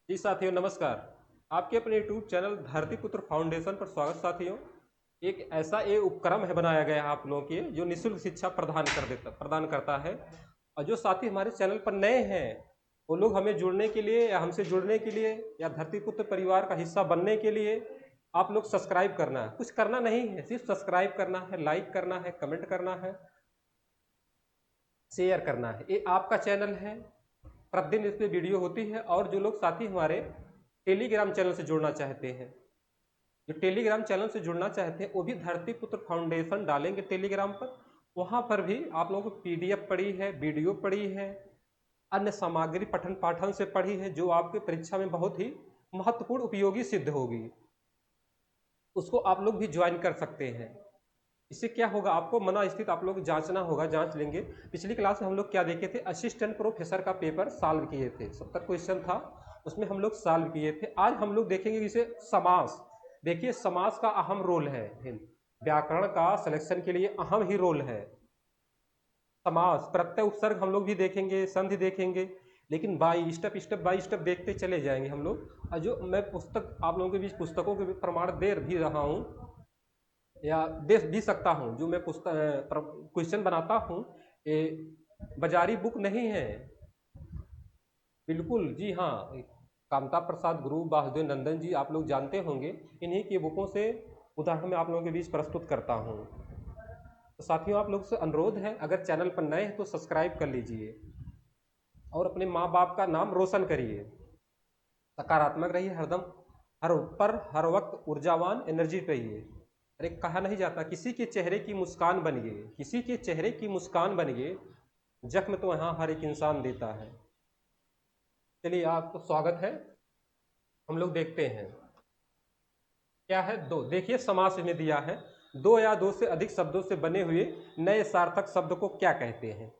जी साथियों नमस्कार। आपके अपने यूट्यूब चैनल धरतीपुत्र फाउंडेशन पर स्वागत साथियों। एक ऐसा उपक्रम है बनाया गया है आप लोगों के जो निःशुल्क शिक्षा प्रदान करता है। और जो साथी हमारे चैनल पर नए हैं वो लोग हमें जुड़ने के लिए या हमसे जुड़ने के लिए या धरतीपुत्र परिवार का हिस्सा बनने के लिए आप लोग सब्सक्राइब करना है। कुछ करना नहीं है, सिर्फ सब्सक्राइब करना है, लाइक करना है, कमेंट करना है, शेयर करना है। ये आपका चैनल है, प्रतिदिन इस पर वीडियो होती है। और जो लोग साथी हमारे टेलीग्राम चैनल से जुड़ना चाहते हैं, जो टेलीग्राम चैनल से जुड़ना चाहते हैं वो भी धरतीपुत्र फाउंडेशन डालेंगे टेलीग्राम पर। वहाँ पर भी आप लोगों को पीडीएफ पड़ी है, वीडियो पड़ी है, अन्य सामग्री पठन पाठन से पढ़ी है जो आपके परीक्षा में बहुत ही महत्वपूर्ण उपयोगी सिद्ध होगी। उसको आप लोग भी ज्वाइन कर सकते हैं। इससे क्या होगा, आपको मना स्थित आप लोग जांचना होगा, जांच लेंगे। पिछली क्लास में हम लोग क्या देखे थे, असिस्टेंट प्रोफेसर का पेपर सॉल्व किए थे, 70 क्वेश्चन था, उसमें हम लोग सॉल्व किए थे। आज हम लोग देखेंगे इसे समास। देखिए समास का अहम रोल है, व्याकरण का सिलेक्शन के लिए अहम ही रोल है समास। प्रत्यय उपसर्ग हम लोग भी देखेंगे, संधि देखेंगे, लेकिन स्टेप बाई स्टेप देखते चले जाएंगे हम लोग। और जो मैं पुस्तक आप लोगों के बीच पुस्तकों के प्रमाण दे भी रहा हूँ या दे भी सकता हूँ, जो मैं पुस्तक क्वेश्चन बनाता हूँ ये बाजारी बुक नहीं है, बिल्कुल। जी हाँ, कामता प्रसाद गुरु वासुदेव नंदन जी आप लोग जानते होंगे, इन्हीं की बुकों से उदाहरण मैं आप लोगों के बीच प्रस्तुत करता हूँ। तो साथियों आप लोग से अनुरोध है, अगर चैनल पर नए हैं तो सब्सक्राइब कर लीजिए और अपने माँ बाप का नाम रोशन करिए। सकारात्मक रहिए, हरदम हर वक्त ऊर्जावान एनर्जी रहिए। अरे कहा नहीं जाता, किसी के चेहरे की मुस्कान बनिए, किसी के चेहरे की मुस्कान बनिए, जख्म तो यहाँ हर एक इंसान देता है। चलिए आपको स्वागत है। हम लोग देखते हैं क्या है। दो, देखिए समास में दिया है, दो या दो से अधिक शब्दों से बने हुए नए सार्थक शब्द को क्या कहते हैं।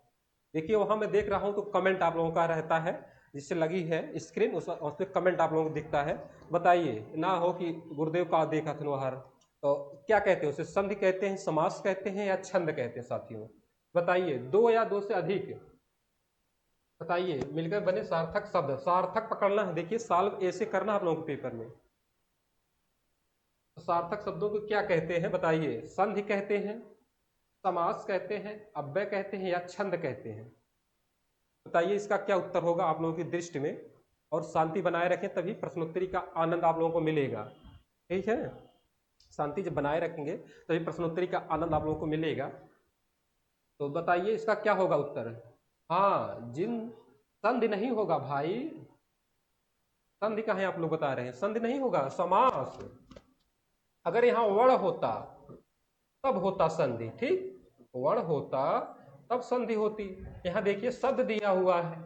देखिए वहां मैं देख रहा हूं तो कमेंट आप लोगों का रहता है, जिससे लगी है स्क्रीन, उस पर कमेंट आप लोगों को दिखता है। बताइए ना हो कि गुरुदेव का देखा थनोहर, तो क्या कहते हैं उसे, संधि कहते हैं, समास कहते हैं या छंद कहते हैं साथियों। बताइए, दो या दो से अधिक, बताइए मिलकर बने सार्थक शब्द। सार्थक पकड़ना है, देखिए सॉल्व ऐसे करना आप लोगों को पेपर में। तो सार्थक शब्दों को क्या कहते हैं बताइए, संधि कहते हैं, समास कहते हैं, अव्यय कहते हैं या छंद कहते हैं। बताइए इसका क्या उत्तर होगा आप लोगों की दृष्टि में। और शांति बनाए रखें, तभी प्रश्नोत्तरी का आनंद आप लोगों को मिलेगा, ठीक है। शांति जब बनाए रखेंगे तभी प्रश्नोत्तरी का आनंद आप लोगों को मिलेगा। तो बताइए इसका क्या होगा उत्तर। हाँ, जिन संधि नहीं होगा भाई, संधि कहाँ है आप लोग बता रहे हैं, संधि नहीं होगा, समास। अगर यहाँ वर्ण होता तब होता संधि, ठीक, वर्ण होता तब संधि होती। यहाँ देखिए शब्द दिया हुआ है,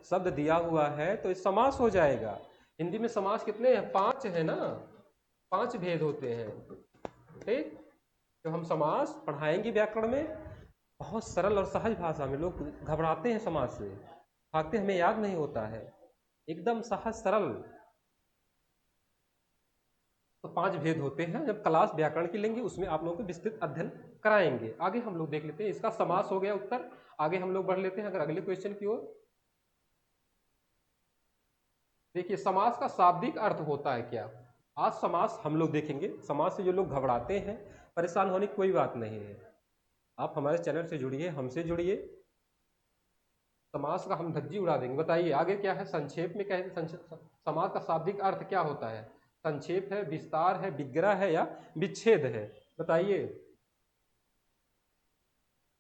शब्द दिया हुआ है तो समास हो जाएगा। हिंदी में समास कितने हैं, 5 है ना, 5 भेद होते हैं, ठीक। तो हम समास पढ़ाएंगे व्याकरण में, बहुत सरल और सहज भाषा में। लोग घबराते हैं समास से, भागते, हमें याद नहीं होता है, एकदम सहज सरल। तो 5 भेद होते हैं, जब क्लास व्याकरण की लेंगे उसमें आप लोगों को विस्तृत अध्ययन कराएंगे। आगे हम लोग देख लेते हैं, इसका समास हो गया उत्तर। आगे हम लोग बढ़ लेते हैं अगर अगले क्वेश्चन की ओर। देखिए समास का शाब्दिक अर्थ होता है क्या। आज समास हम लोग देखेंगे। समास से जो लोग घबराते हैं, परेशान होने की कोई बात नहीं है, आप हमारे चैनल से जुड़िए, हमसे जुड़िए, समास का हम धज्जी उड़ा देंगे। बताइए आगे क्या है, संक्षेप में क्या है, समास का शाब्दिक अर्थ क्या होता है। संक्षेप है, विस्तार है, विग्रह है या विच्छेद है। बताइए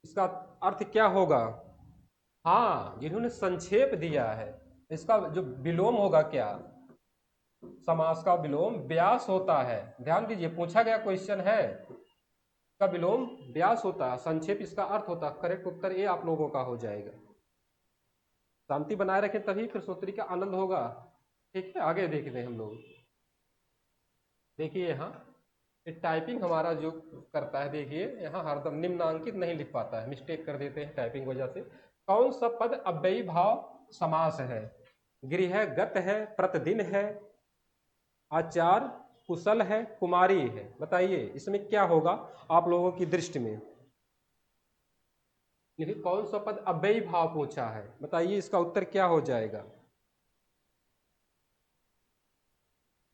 इसका अर्थ क्या होगा। हाँ, जिन्होंने संक्षेप दिया है, इसका जो विलोम होगा क्या, समास का विलोम व्यास होता है। ध्यान दीजिए, पूछा गया क्वेश्चन है, का विलोम व्यास होता है, संक्षेप इसका अर्थ होता है। करेक्ट उत्तर ए आप लोगों का हो जाएगा। शांति बनाए रखें तभी प्रश्नोत्तरी का आनंद होगा, ठीक है। आगे देखते हैं हम लोग। देखिए यहाँ टाइपिंग हमारा जो करता है, देखिए यहाँ हरदम निम्नांकित नहीं लिख पाता है, मिस्टेक कर देते हैं टाइपिंग वजह से। कौन सा पद अव्ययी भाव समास है। गृह गत है, प्रतिदिन है, आचार, कुशल है, कुमारी है। बताइए इसमें क्या होगा आप लोगों की दृष्टि में। देखिए कौन सा पद अव्ययी भाव पूछा है, बताइए इसका उत्तर क्या हो जाएगा।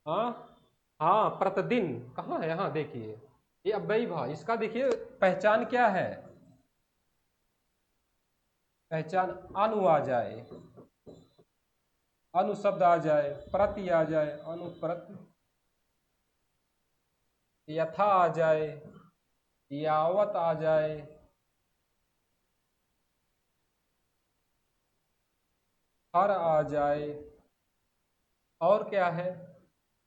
हाँ हाँ, प्रतिदिन कहाँ है, हाँ देखिए ये अव्ययी भाव, इसका देखिए पहचान क्या है, पहचान अनु आ जाए, अनु शब्द आ जाए, प्रति आ जाए, अनुप्रति, यथा आ जाए, यावत आ जाए, हर आ जाए, और क्या है,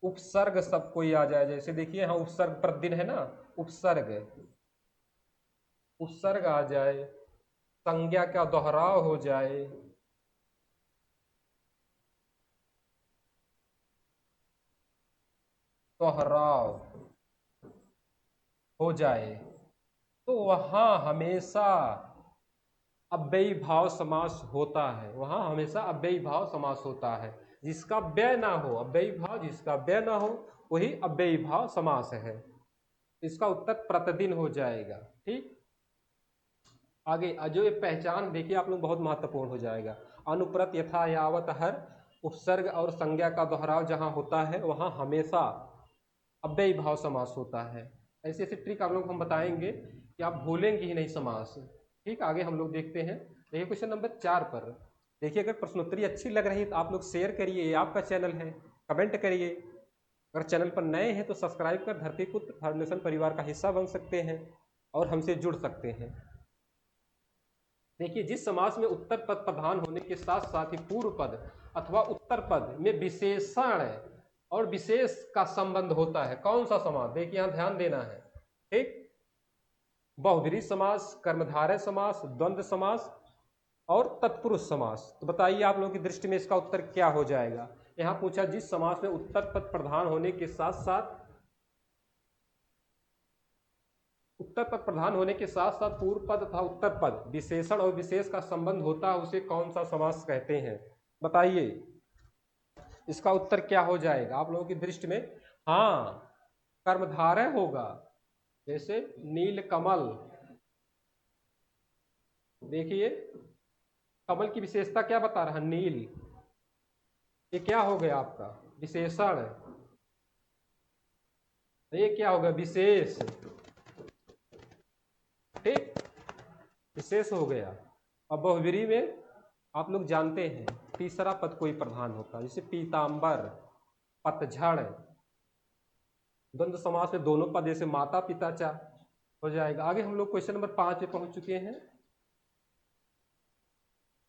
उपसर्ग सब कोई आ जाए, जैसे देखिए यहाँ उपसर्ग प्रतिदिन है ना, उपसर्ग, उपसर्ग आ जाए, संज्ञा का दोहराव हो जाए, दोहराव हो जाए, तो वहां हमेशा अव्ययी भाव समास होता है, वहां हमेशा अव्ययी भाव समास होता है। जिसका व्यय ना हो, अव्ययी भाव जिसका व्यय ना हो वही अव्ययी भाव समास है। इसका उत्तर प्रतिदिन हो जाएगा। ठीक, आगे जो ये पहचान देखिए आप लोग बहुत महत्वपूर्ण हो जाएगा। अनुप्रत यथा यावत हर, उपसर्ग और संज्ञा का दोहराव जहां होता है वहां हमेशा अव्ययी भाव समास होता है। ऐसी ऐसी ट्रिक आप लोग हम बताएंगे कि आप भूलेंगे ही नहीं समास। ठीक, आगे हम लोग देखते हैं। देखिए क्वेश्चन नंबर 4 पर देखिए, अगर प्रश्नोत्तरी अच्छी लग रही है तो आप लोग शेयर करिए, ये आपका चैनल है, कमेंट करिए। अगर चैनल पर नए हैं तो सब्सक्राइब कर धरतीपुत्र फाउंडेशन परिवार का हिस्सा बन सकते हैं और हमसे जुड़ सकते हैं। देखिए, जिस समास में उत्तर पद प्रधान होने के साथ साथ ही पूर्व पद अथवा उत्तर पद में विशेषण और विशेष का संबंध होता है, कौन सा समास, देखिए यहां ध्यान देना है। ठीक, बहुब्रीहि समास, कर्मधारय समास, द्वंद्व समास और तत्पुरुष समास। तो बताइए आप लोगों की दृष्टि में इसका उत्तर क्या हो जाएगा। यहां पूछा जिस समास में उत्तर पद प्रधान होने के साथ साथ पूर्व पद तथा उत्तर पद विशेषण और विशेष का संबंध होता है, उसे कौन सा समास कहते हैं। बताइए इसका उत्तर क्या हो जाएगा आप लोगों की दृष्टि में। हाँ, कर्मधारय होगा। जैसे नील कमल, देखिए कमल की विशेषता क्या बता रहा है, नील, ये क्या हो गया आपका विशेषण, ये क्या होगा विशेष। ठीक, विशेष हो गया। अब बहुब्रीहि में आप लोग जानते हैं तीसरा पद कोई प्रधान होता है, जैसे पीतांबर, पतझड़। द्वंद्व समास में दोनों पद जैसे माता पिता चा हो जाएगा। आगे हम लोग क्वेश्चन नंबर 5 पे पहुंच चुके हैं।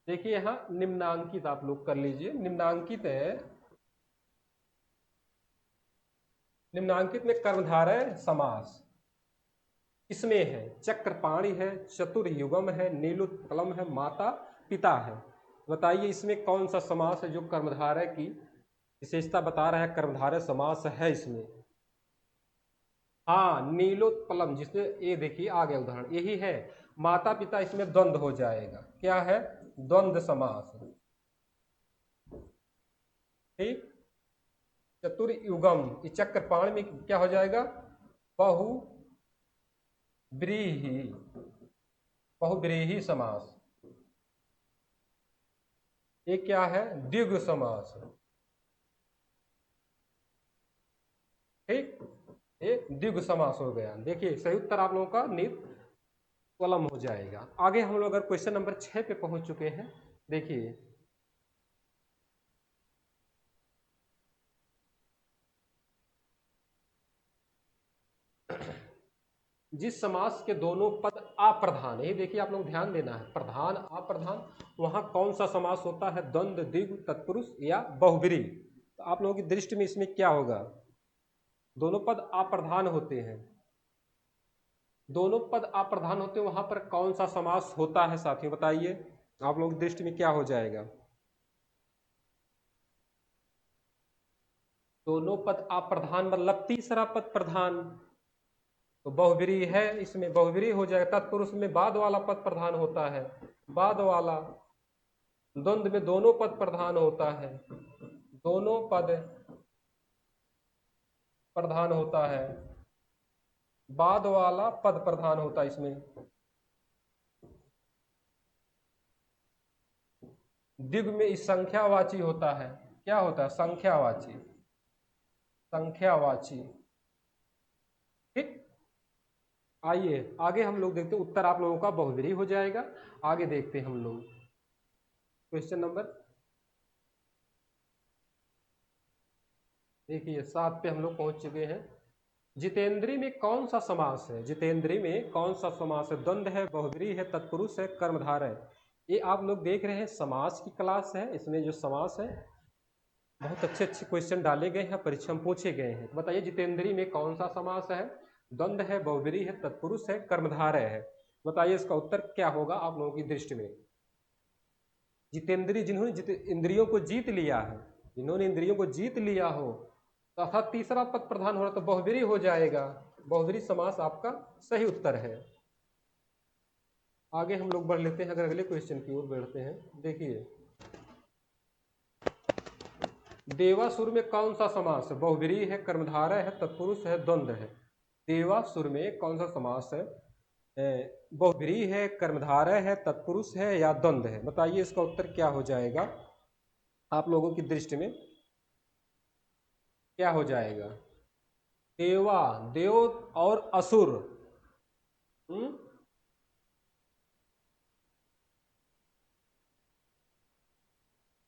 देखिए यहां निम्नांकित आप लोग कर लीजिए, निम्नांकित है, निम्नांकित में कर्मधारय समास इसमें है, चक्रपाणि है, चतुर्युगम है, नीलोत्पलम है, माता पिता है। बताइए इसमें कौन सा समास है जो कर्मधारय की विशेषता बता रहा है, कर्मधारय समास है इसमें। हाँ, नीलोत्पलम, जिसमें ये देखिए आ गया उदाहरण, यही है। माता पिता इसमें द्वंद्व हो जाएगा, क्या है, द्वंद्व समास। ठीक, चतुर्युगम, इस चक्रपाण में क्या हो जाएगा, बहुब्रीहि, बहुब्रीहि समास। ये क्या है, द्विगु समास। ठीक, ये द्विगु समास हो गया। देखिए सही उत्तर आप लोगों का नित कलम हो जाएगा। आगे हम लोग अगर क्वेश्चन नंबर 6 पे पहुंच चुके हैं। देखिए जिस समास के दोनों पद अप्रधान, ये देखिए आप लोग ध्यान देना है, प्रधान अप्रधान, वहां कौन सा समास होता है, द्वंद्व, द्विगु, तत्पुरुष या बहुब्रीहि। तो आप लोगों की दृष्टि में इसमें क्या होगा, दोनों पद अप्रधान होते हैं, दोनों पद अप्रधान होते हैं, वहां पर कौन सा समास होता है साथियों, बताइए आप लोगों की दृष्टि में क्या हो जाएगा। दोनों पद अप्रधान मतलब तीसरा पद प्रधान, तो बहुब्रीहि है, इसमें बहुब्रीहि हो जाएगा। तत्पुरुष में बाद वाला पद प्रधान होता है, बाद वाला। द्वंद्व में दोनों पद प्रधान होता है, दोनों पद प्रधान होता है, बाद वाला पद प्रधान होता है इसमें। द्विग में संख्यावाची होता है, क्या होता है, संख्यावाची। संख्यावाची। ठीक, आइए आगे हम लोग देखते हैं। उत्तर आप लोगों का बहुब्रीहि हो जाएगा। आगे देखते हैं हम लोग क्वेश्चन नंबर, देखिए 7 पे हम लोग पहुंच चुके हैं। जितेंद्री में कौन सा समास है? जितेंद्री में कौन सा समास है? द्वंद्व है, बहुब्रीहि है, तत्पुरुष है, कर्मधार है। ये आप लोग देख रहे हैं समास की क्लास है। इसमें जो समास है बहुत अच्छे अच्छे क्वेश्चन डाले गए हैं, परीक्षा में पूछे गए हैं। तो बताइए जितेंद्री में कौन सा समास है? द्वंद्व है, बहुब्रीहि है, तत्पुरुष है, कर्मधारय है। बताइए इसका उत्तर क्या होगा आप लोगों की दृष्टि में? जितेंद्री, जिन्होंने इंद्रियों को जीत लिया है, जिन्होंने इंद्रियों को जीत लिया हो, तो अर्थात तीसरा पद प्रधान हो रहा तो बहुब्रीहि हो जाएगा। बहुब्रीहि समास आपका सही उत्तर है। आगे हम लोग बढ़ लेते हैं, अगर अगले क्वेश्चन की ओर बढ़ते हैं। देखिए देवासुर में कौन सा समास है? बहुब्रीहि है, कर्मधारय है, तत्पुरुष है, द्वंद्व है। देवासुर में कौन सा समास है? बहुब्रीहि है, कर्मधारय है, तत्पुरुष है या द्वंद्व है? बताइए इसका उत्तर क्या हो जाएगा आप लोगों की दृष्टि में? क्या हो जाएगा? देवा, देव और असुर।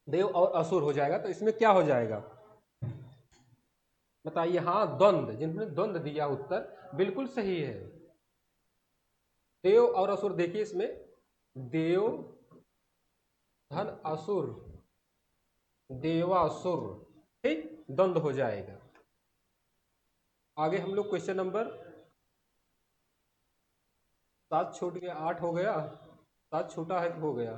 देव और असुर हो जाएगा, तो इसमें क्या हो जाएगा बताइए? हाँ द्वंद्व, जिन्होंने द्वंद्व दिया उत्तर बिल्कुल सही है। देव और असुर, देखिए इसमें देव धन असुर, देवासुर, ठीक, द्वंद्व हो जाएगा। आगे हम लोग क्वेश्चन नंबर 7 छूट गया, 8 हो गया, 7 छूटा है, हो गया,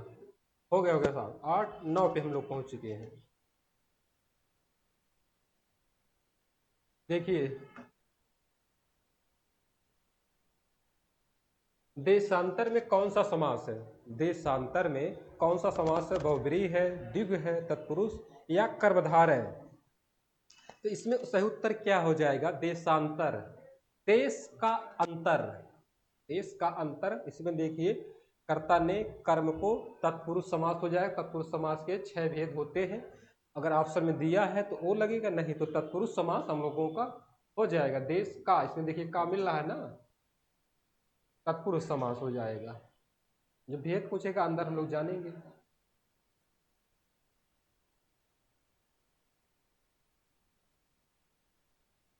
हो गया, हो गया 7, 8, 9 पे हम लोग पहुंच चुके हैं। देखिए देशांतर में कौन सा समास है? देशांतर में कौन सा समास है? बहुब्रीहि है, द्विगु है, तत्पुरुष या कर्मधार है? तो इसमें सही उत्तर क्या हो जाएगा? देशांतर, देश का अंतर, देश का अंतर। इसमें देखिए कर्ता ने कर्म को तत्पुरुष समास हो जाएगा। तत्पुरुष समास के 6 भेद होते हैं। अगर ऑप्शन में दिया है तो वो लगेगा, नहीं तो तत्पुरुष समास हम लोगों का हो जाएगा। देश का, इसमें देखिए का मिल रहा है ना, तत्पुरुष समास हो जाएगा। जो भेद पूछेगा अंदर हम लोग जानेंगे।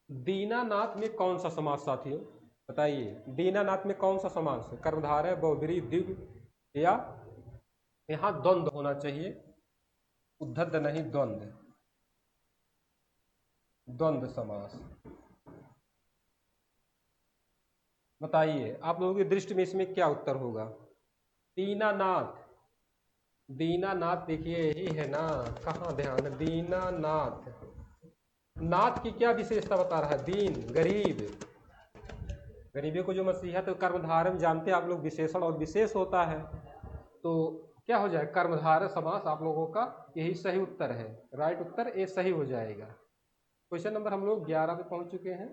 दीनानाथ में कौन सा समास साथियों? बताइए दीनानाथ में कौन सा समास है? कर्मधार है, बहुब्रीहि, द्विगु या यहाँ द्वंद्व होना चाहिए, उद्धृत नहीं, द्वंद्व, द्वंद्व समास। बताइए आप लोगों की दृष्टि में इसमें क्या उत्तर होगा? दीनानाथ, दीनानाथ देखिए यही है ना, कहाँ ध्यान है? दीनानाथ, नाथ की क्या विशेषता बता रहा है? दीन, गरीब, गरीबी को जो मसीहा, तो कर्मधारय में जानते हैं आप लोग विशेषण और विशेष होता है, तो क्या हो जाए? कर्मधारय समास आप लोगों का यही सही उत्तर है। राइट उत्तर ए सही हो जाएगा। क्वेश्चन नंबर हम लोग 11 पे पहुंच चुके हैं।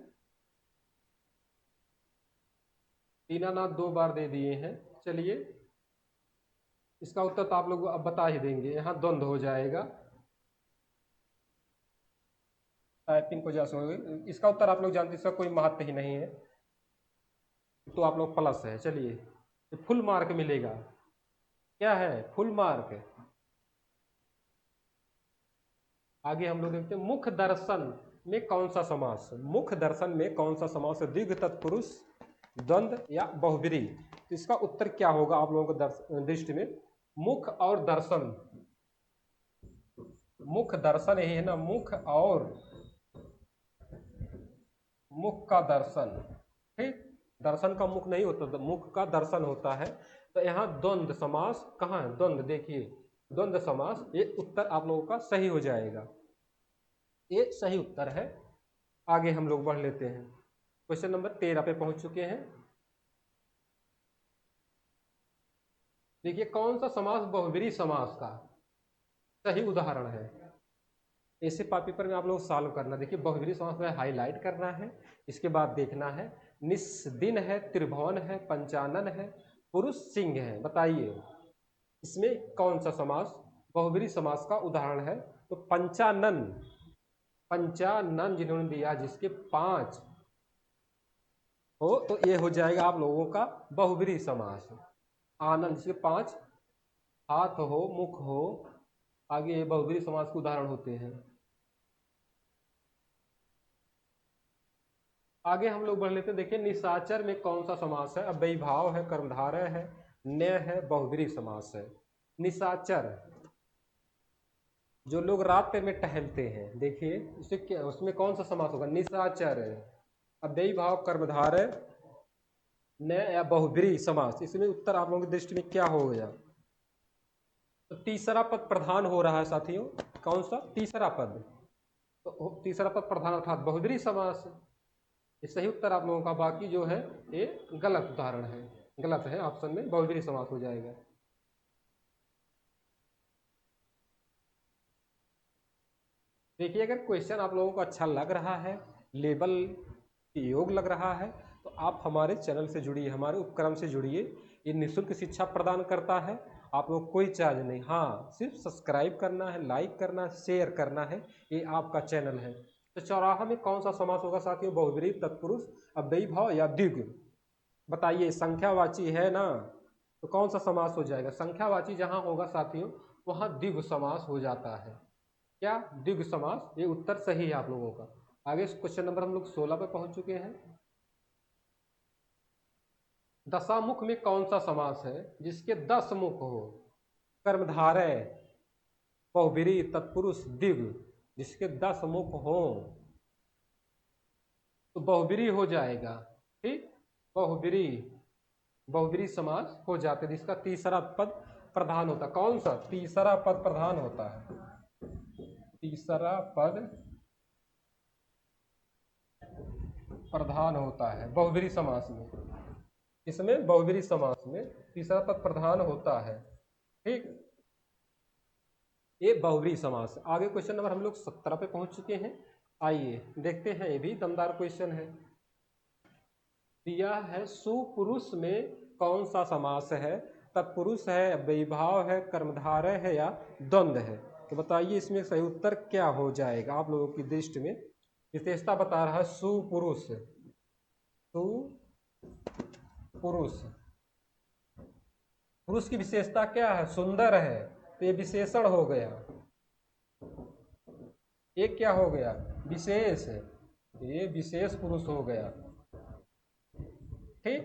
दीनानाथ 2 बार दे दिए हैं। चलिए इसका उत्तर तो आप लोग अब बता ही देंगे, यहाँ द्वंद्व हो जाएगा। टाइपिंग को जैसे हो गई, इसका उत्तर आप लोग जानते हैं, इसका कोई महत्व ही नहीं है, तो आप लोग प्लस है। चलिए तो फुल मार्क मिलेगा। क्या है? Full mark. आगे हम लोग देखते हैं मुख दर्शन में कौन सा समास? मुख दर्शन में कौन सा समास है? द्विगु, तत्पुरुष, द्वंद्व या बहुब्रीहि? तो इसका उत्तर क्या होगा आप लोगों को दृष्टि में? मुख और दर्शन, मुख दर्शन यही है ना, मुख और मुख का दर्शन, ठीक, दर्शन का मुख नहीं होता, तो मुख का दर्शन होता है। तो यहाँ द्वंद्व समास कहाँ है? द्वंद्व, देखिए द्वंद्व समास, ये उत्तर आप लोगों का सही हो जाएगा, ये सही उत्तर है। आगे हम लोग बढ़ लेते हैं, क्वेश्चन नंबर 13 पे पहुंच चुके हैं। देखिए कौन सा समास बहुब्रीहि समास का सही उदाहरण है? ऐसे पेपर में आप लोग सॉल्व करना। देखिए बहुब्रीहि समास में हाईलाइट करना है, इसके बाद देखना है निस्दिन है, त्रिभुवन है, पंचानन है, पुरुष सिंह है। बताइए इसमें कौन सा समास बहुब्रीहि समास का उदाहरण है? तो पंचानन, पंचानन जिन्होंने दिया जिसके 5 हो तो ये हो जाएगा आप लोगों का बहुब्रीहि समास। आनन जिसके 5 हाथ हो, मुख हो, आगे ये बहुब्रीहि समास के उदाहरण होते हैं। आगे हम लोग बढ़ लेते हैं। देखिए निशाचर में कौन सा समास है? अव्ययीभाव है, कर्मधारय है, न्यय है, बहुब्रीहि समास है। निशाचर जो लोग रात में टहलते हैं, देखिए उससे क्या, उसमें कौन सा समास होगा? निशाचर, अव्ययीभाव, कर्मधारय, न्यय या बहुब्रीहि समास। इसमें उत्तर आप लोगों की दृष्टि में क्या हो गया? तो तीसरा पद प्रधान हो रहा है साथियों। कौन सा? तीसरा पद। तो तीसरा पद प्रधान अर्थात बहुब्रीहि समास। ये सही उत्तर आप लोगों का। बाकी जो है ये गलत उदाहरण है, गलत है। ऑप्शन में बहुब्रीहि समास हो जाएगा। देखिए अगर क्वेश्चन आप लोगों को अच्छा लग रहा है, लेवल योग लग रहा है, तो आप हमारे चैनल से जुड़िए, हमारे उपक्रम से जुड़िए। ये निःशुल्क शिक्षा प्रदान करता है, आप लोग कोई चार्ज नहीं। हाँ, सिर्फ सब्सक्राइब करना है, लाइक करना है, शेयर करना है, ये आपका चैनल है। तो चौराहा में कौन सा समास होगा साथियों? बहुब्रीहि, तत्पुरुष, अव्ययीभाव या द्विगु? बताइए, संख्यावाची है ना, तो कौन सा समास हो जाएगा? संख्यावाची जहां होगा साथियों वहां द्विगु समास हो जाता है। क्या? द्विगु समास। ये उत्तर सही है आप लोगों का। आगे क्वेश्चन नंबर हम लोग 16 पे पहुंच चुके हैं। दशामुख में कौन सा समास है जिसके 10 मुख हो? कर्मधारय, बहुब्रीहि, तत्पुरुष, द्विगु। जिसके 10 मुख हो तो बहुब्रीहि हो जाएगा। ठीक, बहुब्रीहि, बहुब्रीहि समास हो जाते, जिसका तीसरा पद प्रधान होता। कौन सा? तीसरा पद प्रधान होता है। तीसरा पद प्रधान होता है बहुब्रीहि समास में। इसमें बहुब्रीहि समास में तीसरा पद प्रधान होता है। ठीक, ये बहुब्रीहि समास। आगे क्वेश्चन नंबर हम लोग 17 पे पहुंच चुके हैं। आइए देखते हैं, ये भी दमदार क्वेश्चन है। दिया है सुपुरुष में कौन सा समास है? तत्पुरुष है, अव्ययीभाव है, कर्मधारय है या द्वंद्व है? तो बताइए इसमें सही उत्तर क्या हो जाएगा आप लोगों की दृष्टि में? विशेषता बता रहा है सुपुरुष। सुपुरुष, पुरुष की विशेषता क्या है? सुंदर है, तो ये विशेषण हो गया। एक क्या हो गया? विशेष है, ये विशेष पुरुष हो गया। ठीक,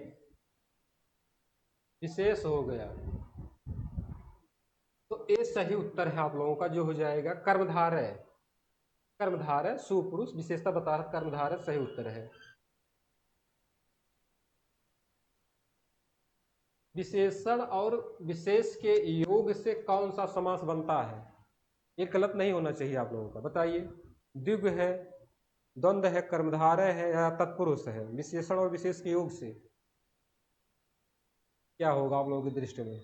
विशेष हो गया। तो ये सही उत्तर है आप लोगों का, जो हो जाएगा कर्मधारय। कर्मधारय, सुपुरुष, विशेषता बता रहा कर्मधारय सही उत्तर है। विशेषण और विशेष के योग से कौन सा समास बनता है? ये गलत नहीं होना चाहिए आप लोगों का। बताइए, द्विगु है, द्वंद्व है, कर्मधारय है या तत्पुरुष है? विशेषण और विशेष के योग से क्या होगा आप लोगों की दृष्टि में?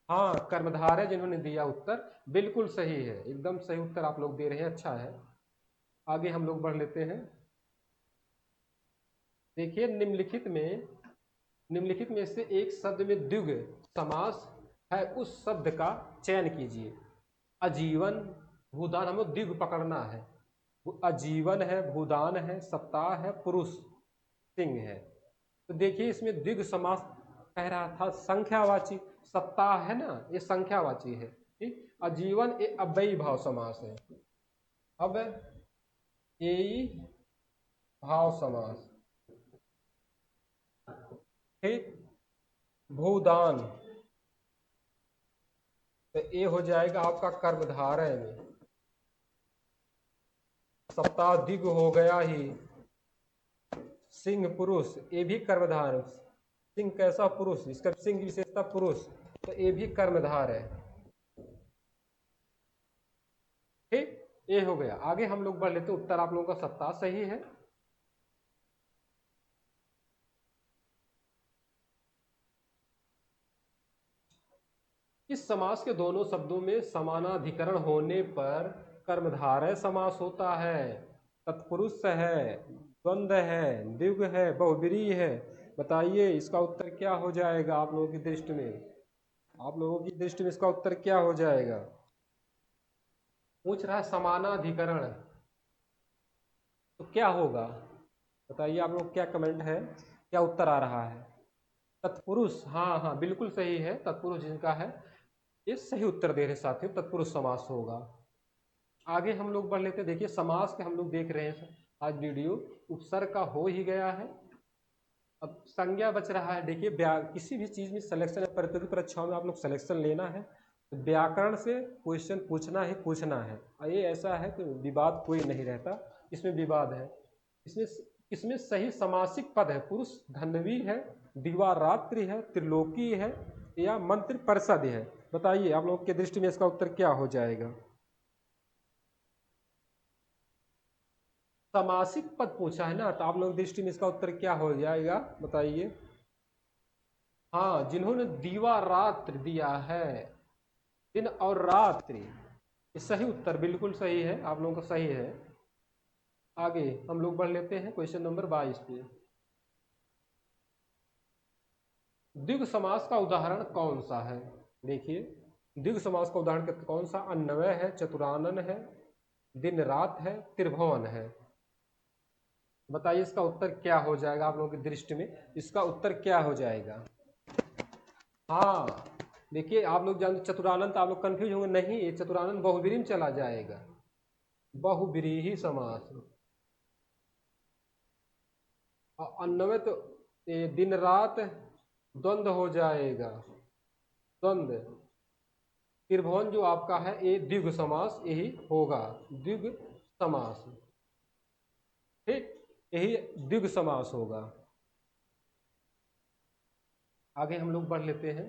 हाँ, कर्मधारय जिन्होंने दिया उत्तर बिल्कुल सही है, एकदम सही उत्तर आप लोग दे रहे हैं, अच्छा है। आगे हम लोग बढ़ लेते हैं। देखिए निम्नलिखित में से एक शब्द में द्विगु समास है, उस शब्द का चयन कीजिए। आजीवन, भूदान, हमें द्विगु पकड़ना है। आजीवन है, भूदान है, सप्ताह है, पुरुष सिंह है। तो देखिए इसमें द्विगु समास कह रहा था संख्यावाची। सप्ताह है ना, ये संख्यावाची है। ठीक, आजीवन ये अव्ययीभाव समास है। अब यही भाव समास। ठीक, भूदान, तो ये हो जाएगा आपका कर्मधारय में। सप्ताह द्विगु हो गया ही। सिंह पुरुष, ये भी कर्मधार। सिंह कैसा? पुरुष, इसका सिंह की विशेषता पुरुष, तो ये भी कर्मधार है। ठीक, ये हो गया। आगे हम लोग बढ़ लेते, उत्तर आप लोगों का सप्ताह सही है। इस समास के दोनों शब्दों में समानाधिकरण होने पर कर्मधारय समास होता है, तत्पुरुष है, द्वंद्व है, द्विगु है, बहुब्रीहि है। बताइए इसका उत्तर क्या हो जाएगा आप लोगों की दृष्टि में? आप लोगों की दृष्टि में इसका उत्तर क्या हो जाएगा? पूछ रहा है समानाधिकरण। तो क्या होगा, बताइए आप लोग, क्या कमेंट है, क्या उत्तर आ रहा है? तत्पुरुष, हाँ हाँ बिल्कुल सही है, तत्पुरुष जिनका है ये सही उत्तर दे रहे साथियों, तत्पुरुष समास होगा। आगे हम लोग बढ़ लेते हैं। देखिए समास के हम लोग देख रहे हैं आज वीडियो, उपसर्ग का हो ही गया है, अब संज्ञा बच रहा है। देखिए किसी भी चीज़ में सिलेक्शन है, प्रतियोगी परीक्षाओं में आप लोग सिलेक्शन लेना है तो व्याकरण से क्वेश्चन पूछना ही पूछना है। और ये ऐसा है कि विवाद कोई नहीं रहता, इसमें विवाद है। इसमें इसमें सही समासिक पद है, पुरुष धन्वी है, दिवारात्रि है, त्रिलोकी है, या मंत्र परिषद है। बताइए आप लोगों की दृष्टि में इसका उत्तर क्या हो जाएगा? समासिक पद पूछा है ना, तो आप लोग दृष्टि में इसका उत्तर क्या हो जाएगा बताइए? हाँ, जिन्होंने दीवा रात्रि दिया है, दिन और रात्रि, ये सही उत्तर बिल्कुल सही है, आप लोगों का सही है। आगे हम लोग बढ़ लेते हैं क्वेश्चन नंबर 22 पे। द्विगु समास का उदाहरण कौन सा है? देखिए द्विगु समास का उदाहरण कौन सा? अन्वय है, चतुरानन है, दिन रात है, त्रिभुवन है। बताइए इसका उत्तर क्या हो जाएगा आप लोगों की दृष्टि में, इसका उत्तर क्या हो जाएगा? हाँ देखिए आप लोग जानते चतुरानंद, तो आप लोग कंफ्यूज होंगे, नहीं ये चतुरानंद बहुब्रीही में चला जाएगा, बहुब्रीही समास। और अन्वय तो ये दिन रात द्वंद्व हो जाएगा, द्वंद्व। त्रिभुवन जो आपका है ये द्विगु समास यही होगा, द्विगु समास, ठीक, यही द्विगु समास होगा। आगे हम लोग बढ़ लेते हैं।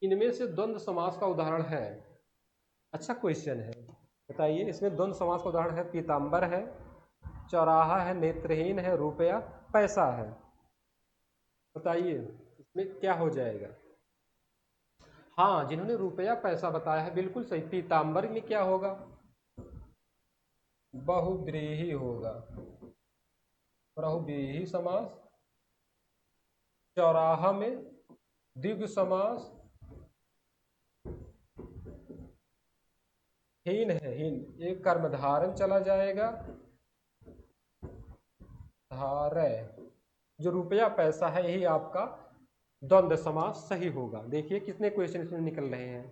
इनमें से द्वंद्व समास का उदाहरण है, अच्छा क्वेश्चन है, बताइए इसमें द्वंद्व समास का उदाहरण है, पीताम्बर है, चौराहा है, नेत्रहीन है, रुपया पैसा है। बताइए इसमें क्या हो जाएगा? हाँ, जिन्होंने रुपया पैसा बताया है बिल्कुल सही। पीताम्बर में क्या होगा? बहुव्रीहि होगा, बहुव्रीहि समास। चौराहा में द्विगु समास। हीन है, हीन एक कर्मधारय चला जाएगा, धारय, जो रुपया पैसा है यही आपका द्वंद्व समास सही होगा। देखिए कितने क्वेश्चन इसमें निकल रहे हैं,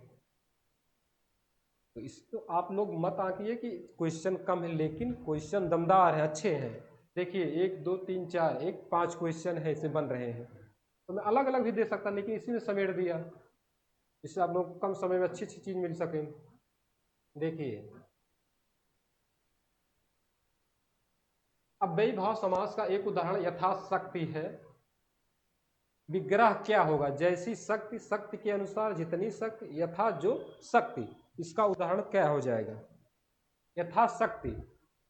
तो इसको आप लोग मत आंकिए कि क्वेश्चन कम है, लेकिन क्वेश्चन दमदार है, अच्छे हैं। देखिए 1 2 3 4 एक 5 क्वेश्चन है इसमें बन रहे हैं, तो मैं अलग अलग भी दे सकता, लेकिन इसी में समेट दिया, इससे आप लोग को कम समय में अच्छी अच्छी चीज मिल सके। देखिए अव्ययी भाव समास का एक उदाहरण यथाशक्ति है। विग्रह क्या होगा? जैसी शक्ति, शक्ति के अनुसार, जितनी शक्ति, यथा जो शक्ति, इसका उदाहरण क्या हो जाएगा? यथाशक्ति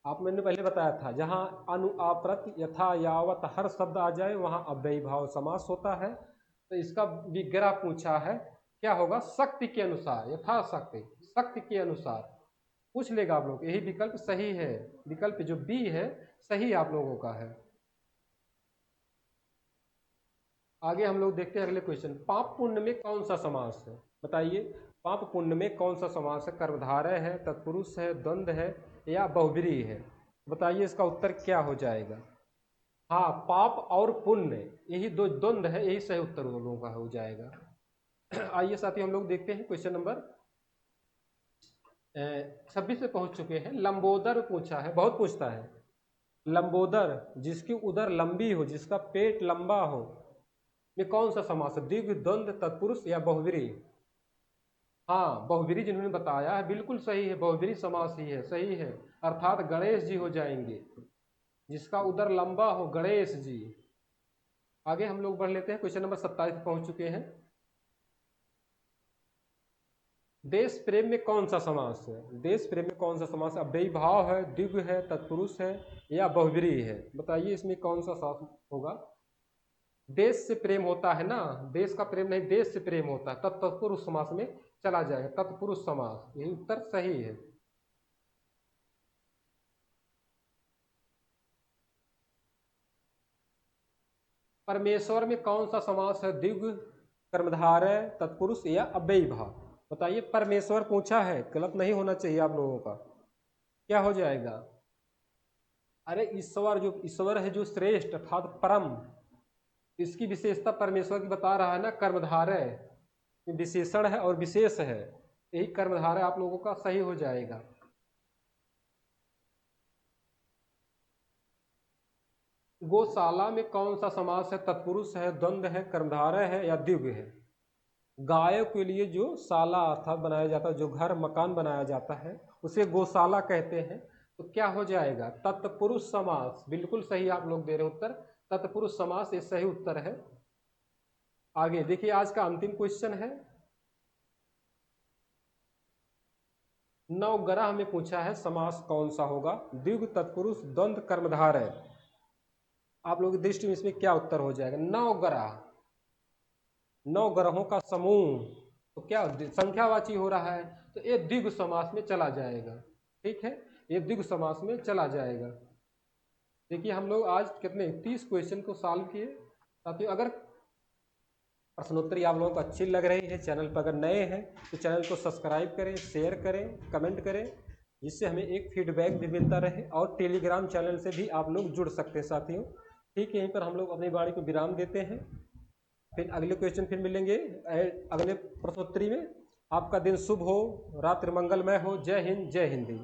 आप मैंने पहले बताया था, जहां अनु आप्रत यथा यावत हर शब्द आ जाए वहां अव्ययी भाव समास होता है। तो इसका विग्रह पूछा है, क्या होगा? शक्ति के अनुसार, यथाशक्ति, शक्ति के अनुसार पूछ लेगा आप लोग, यही विकल्प सही है, विकल्प जो बी है सही आप लोगों का है। आगे हम लोग देखते हैं अगले क्वेश्चन। पाप पुण्य में कौन सा समास है? बताइए पाप पुण्य में कौन सा समास है? कर्मधारय है, तत्पुरुष है, द्वंद्व है, या बहुब्रीहि है? बताइए इसका उत्तर क्या हो जाएगा? हाँ, पाप और पुण्य यही दो द्वंद्व है, यही सही उत्तर हम लोगों का हो जाएगा। आइए साथी हम लोग देखते हैं क्वेश्चन नंबर 26 पे पहुंच चुके हैं। लंबोदर पूछा है, बहुत पूछता है। लंबोदर जिसकी उदर लंबी हो, जिसका पेट लंबा हो, ये कौन सा समास है? द्विगु, द्वंद्व, तत्पुरुष या बहुब्रीहि? हाँ, बहुब्रीहि जिन्होंने बताया है बिल्कुल सही है, बहुब्रीहि समास ही है, सही है, अर्थात गणेश जी हो जाएंगे, जिसका उदर लंबा हो, गणेश जी। आगे हम लोग बढ़ लेते हैं, क्वेश्चन नंबर 27 पे पहुंच चुके हैं। देश प्रेम में कौन सा समास है? देश प्रेम में कौन सा समास है? अव्ययी भाव है, द्विगु है, तत्पुरुष है, या बहुब्रीहि है? बताइए इसमें कौन सा समास होगा? देश से प्रेम होता है ना, देश का प्रेम नहीं, देश से प्रेम होता है, तत्पुरुष समास में चला जाएगा, तत्पुरुष समास, यही उत्तर सही है। परमेश्वर में कौन सा समास है? द्विगु, कर्मधारय, तत्पुरुष या अव्ययी भाव? बताइए, परमेश्वर पूछा है, गलत नहीं होना चाहिए आप लोगों का। क्या हो जाएगा? अरे ईश्वर, जो ईश्वर है, जो श्रेष्ठ अर्थात परम, इसकी विशेषता परमेश्वर की बता रहा है ना, कर्मधारय विशेषण है और विशेष है, यही कर्मधारय आप लोगों का सही हो जाएगा। गौशाला में कौन सा समास है? तत्पुरुष है, द्वंद्व है, कर्मधारय है या द्विगु है? गायों के लिए जो शाला अर्थात बनाया जाता है, जो घर मकान बनाया जाता है, उसे गौशाला कहते हैं। तो क्या हो जाएगा? तत्पुरुष समास। बिल्कुल सही आप लोग दे रहे उत्तर, तत्पुरुष समास, ये सही उत्तर है। आगे देखिए, आज का अंतिम क्वेश्चन है, नवग्रह में पूछा है समास कौन सा होगा? द्विगु, तत्पुरुष, द्वंद्व, कर्मधारय। आप लोगों की दृष्टि में इसमें क्या उत्तर हो जाएगा? नवग्रह, नौ ग्रहों का समूह, तो क्या संख्यावाची हो रहा है, तो ये द्विगु समास में चला जाएगा। ठीक है, ये द्विगु समास में चला जाएगा। देखिए हम लोग आज कितने 30 क्वेश्चन को सॉल्व किए। साथियों, अगर प्रश्नोत्तरी आप लोगों को अच्छी लग रही है, चैनल पर अगर नए हैं तो चैनल को सब्सक्राइब करें, शेयर करें, कमेंट करें, जिससे हमें एक फीडबैक भी मिलता रहे। और टेलीग्राम चैनल से भी आप लोग जुड़ सकते हैं साथियों। ठीक है, यहीं पर हम लोग अपनी वाणी को विराम देते हैं, फिर अगले क्वेश्चन फिर मिलेंगे अगले प्रश्नोत्तरी में। आपका दिन शुभ हो, रात्रि मंगलमय हो। जय हिंद, जय हिंदी।